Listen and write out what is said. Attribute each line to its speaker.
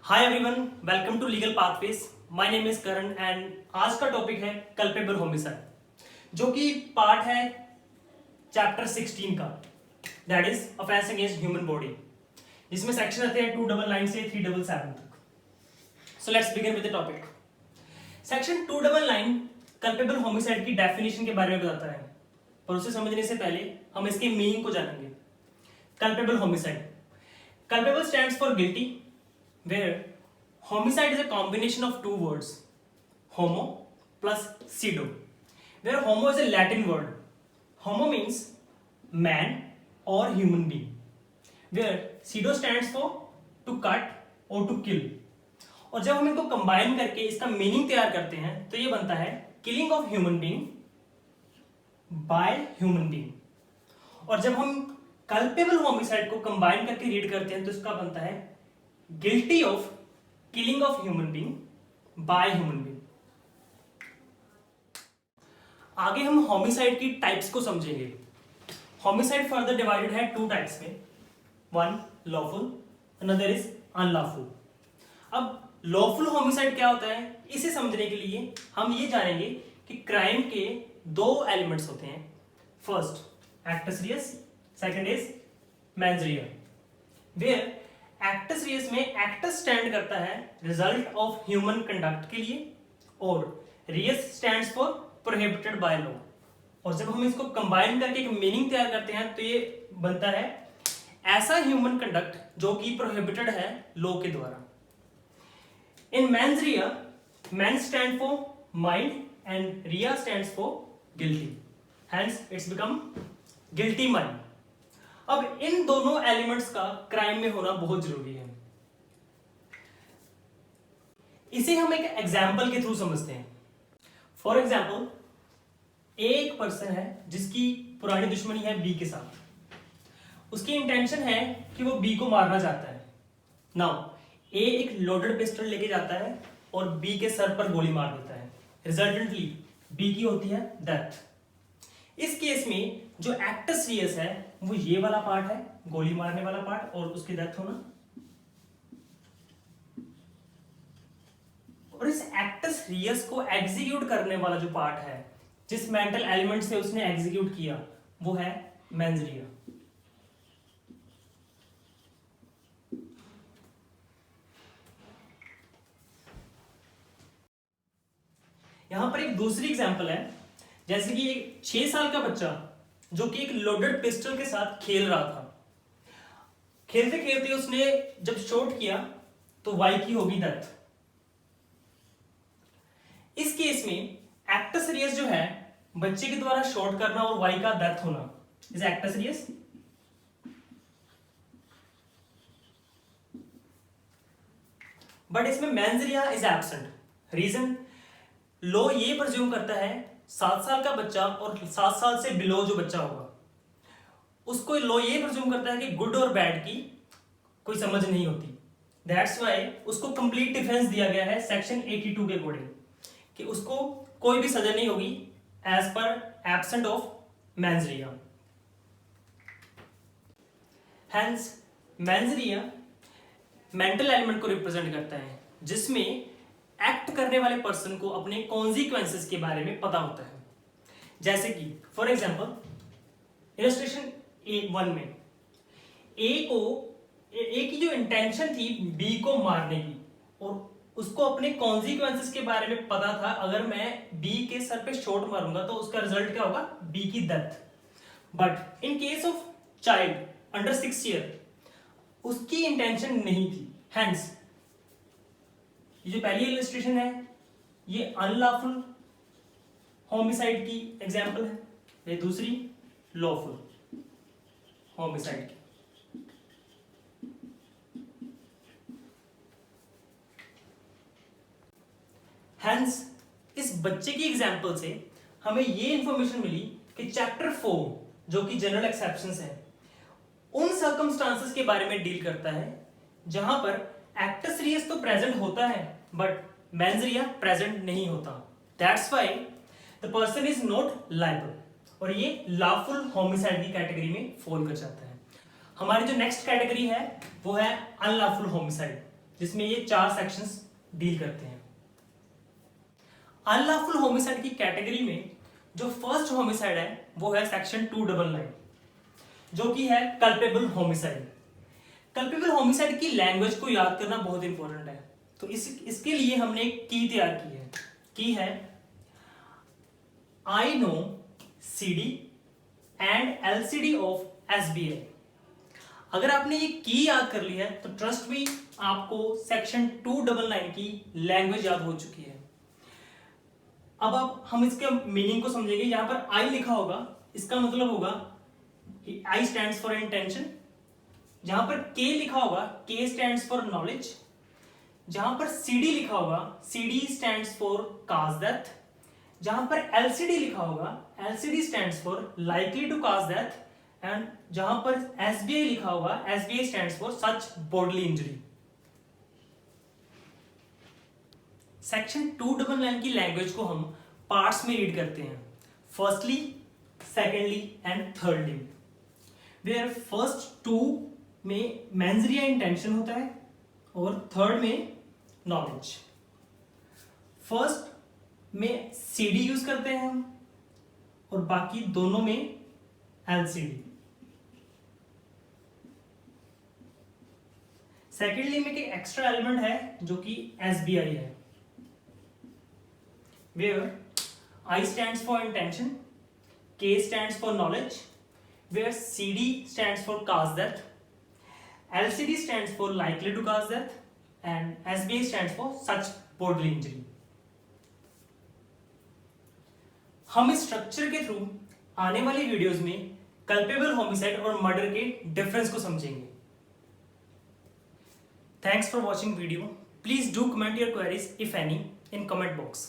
Speaker 1: Hi everyone, welcome to legal pathways. My name is Karan and आज का topic है culpable homicide, जो कि पार्ट है चैप्टर 16 का, that is offence against human body, जिसमें सेक्शन रहते हैं 299 से 377 तक। So let's begin with the topic. Section 299 culpable homicide की डेफिनेशन के बारे में बताता है, पर उसे समझने से पहले हम इसके मीनिंग को जानेंगे। Culpable homicide, culpable stands for guilty, where homicide is a combination of two words, homo plus pseudo, where homo is a Latin word. Homo means man or human being, where pseudo stands for to cut or to kill. और जब हम इनको combine करके इसका meaning तैयार करते हैं तो ये बनता है killing of human being by human being. और जब हम कल्पेबल होमिसाइड को कंबाइन करके रीड करते हैं तो इसका बनता है guilty of killing of human being by human being. आगे हम होमिसाइड की टाइप्स को समझेंगे। होमिसाइड फर्दर डिवाइडेड है टू टाइप्स में, one lawful, another is unlawful. अब लॉफुल होमिसाइड क्या होता है, इसे समझने के लिए हम ये जानेंगे कि क्राइम के दो एलिमेंट्स होते हैं। First actus reus, second is mens rea. Where actus reus में एक्टस स्टैंड करता है रिजल्ट ऑफ ह्यूमन कंडक्ट के लिए और reus stands for prohibited by law. और जब हम इसको कंबाइन करके एक मीनिंग तैयार करते हैं तो ये बनता है ऐसा ह्यूमन कंडक्ट जो कि प्रोहिबिटेड है लॉ के द्वारा। In mens rea, men stand for mind and rea stands for guilty, hence it's become guilty mind. अब इन दोनों एलिमेंट्स का क्राइम में होना बहुत जरूरी है। इसे हम एक एग्जाम्पल के थ्रू समझते हैं। फॉर एग्जाम्पल, एक पर्सन है जिसकी पुरानी दुश्मनी है बी के साथ। उसकी इंटेंशन है कि वो बी को मारना चाहता है। नाउ ए एक लोडेड पिस्टल लेके जाता है और बी के सर पर गोली मार देता है। रिजल्टेंटली बी की होती है डेथ। इस केस में जो एक्टस रियस है वो ये वाला पार्ट है, गोली मारने वाला पार्ट, और उसकी डेथ होना। और इस एक्टस रियस को एग्जीक्यूट करने वाला जो पार्ट है, जिस मेंटल एलिमेंट से उसने एग्जीक्यूट किया, वो है मेंस रिया। यहां पर एक दूसरी एग्जांपल है, जैसे कि एक 6 साल का बच्चा जो कि एक लोडेड पिस्टल के साथ खेल रहा था। खेलते खेलते उसने जब शॉट किया तो वाई की होगी डेथ। इस केस में एक्टस रियस जो है, बच्चे के द्वारा शॉट करना और वाई का डेथ होना इज एक्टस रियस। बट इसमें mens rea is absent. Reason, law ये प्रिज्यूम करता है 7 साल का बच्चा और 7 साल से बिलो जो बच्चा होगा उसको लॉ ये प्रिज्यूम करता है कि गुड और बैड की कोई समझ नहीं होती। दैट्स वाई उसको कंप्लीट डिफेंस दिया गया है सेक्शन 82 के अकॉर्डिंग कि उसको कोई भी सजा नहीं होगी एज पर absent of mens rea. Hence mens rea mental element को रिप्रेजेंट करता है, जिसमें एक्ट करने वाले पर्सन को अपने कॉन्सिक्वेंसेस के बारे में पता होता है। जैसे कि फॉर एग्जांपल इलस्ट्रेशन 1 में ए की जो इंटेंशन थी बी को मारने की, और उसको अपने कॉन्सिक्वेंसेस के बारे में पता था, अगर मैं बी के सर पे शॉट मारूंगा तो उसका रिजल्ट क्या होगा, बी की death. But in case of child under 6 year उसकी इंटेंशन नहीं थी। हेंस ये जो पहली इलस्ट्रेशन है ये अनलॉफुल होमिसाइड की एग्जांपल है, ये दूसरी लॉफुल होमिसाइड की। हेंस इस बच्चे की एग्जांपल से हमें ये इंफॉर्मेशन मिली कि चैप्टर 4 जो कि जनरल एक्सेप्शंस है, उन सर्कमस्टांसेस के बारे में डील करता है जहां पर एक्टस रियस तो प्रेजेंट होता है बट मेंस रिया प्रेजेंट नहीं होता। That's why the person is not liable, और ये लॉफुल होमिसाइड की कैटेगरी में फॉल कर जाता है। हमारी जो नेक्स्ट कैटेगरी है वो है अनलॉफुल होमिसाइड, जिसमें ये 4 सेक्शंस डील करते हैं। अनलॉफुल होमिसाइड की कैटेगरी में जो फर्स्ट होमिसाइड है वो है सेक्शन 299, जो कि है कल्पेबल होमिसाइड। कल्पेबल होमिसाइड की लैंग्वेज को याद करना बहुत इंपॉर्टेंट है, तो इसके लिए हमने एक की तैयार की है I know CD and LCD of SBI। अगर आपने ये की याद कर ली है तो ट्रस्ट मी, आपको सेक्शन 299 की लैंग्वेज याद हो चुकी है। अब हम इसके मीनिंग को समझेंगे। यहां पर आई लिखा होगा, इसका मतलब होगा आई स्टैंड्स फॉर इंटेंशन। जहां पर के लिखा होगा, के स्टैंड्स फॉर नॉलेज। जहां पर CD लिखा होगा, CD stands for cause death. जहां पर LCD लिखा होगा, LCD stands for likely to cause death. And जहां पर SBI लिखा होगा, SBI stands for such bodily injury. Section 299 की लैंग्वेज को हम पार्ट्स में रीड करते हैं, firstly, secondly and thirdly. Where first 2 में मेंस रे इंटेंशन होता है और थर्ड में नॉलेज। फर्स्ट में CD यूज करते हैं हम और बाकी दोनों में LCD। सेकेंडली में एक एक्स्ट्रा एलिमेंट है जो कि SBI है, where I stands for intention, K stands for knowledge, where CD stands for cause death, LCD stands for likely to cause death, and SBI stands for such bodily injury. हम इस structure के through आने वाली videos में culpable homicide और murder के difference को समझेंगे। Thanks for watching video. Please do comment your queries if any in comment box.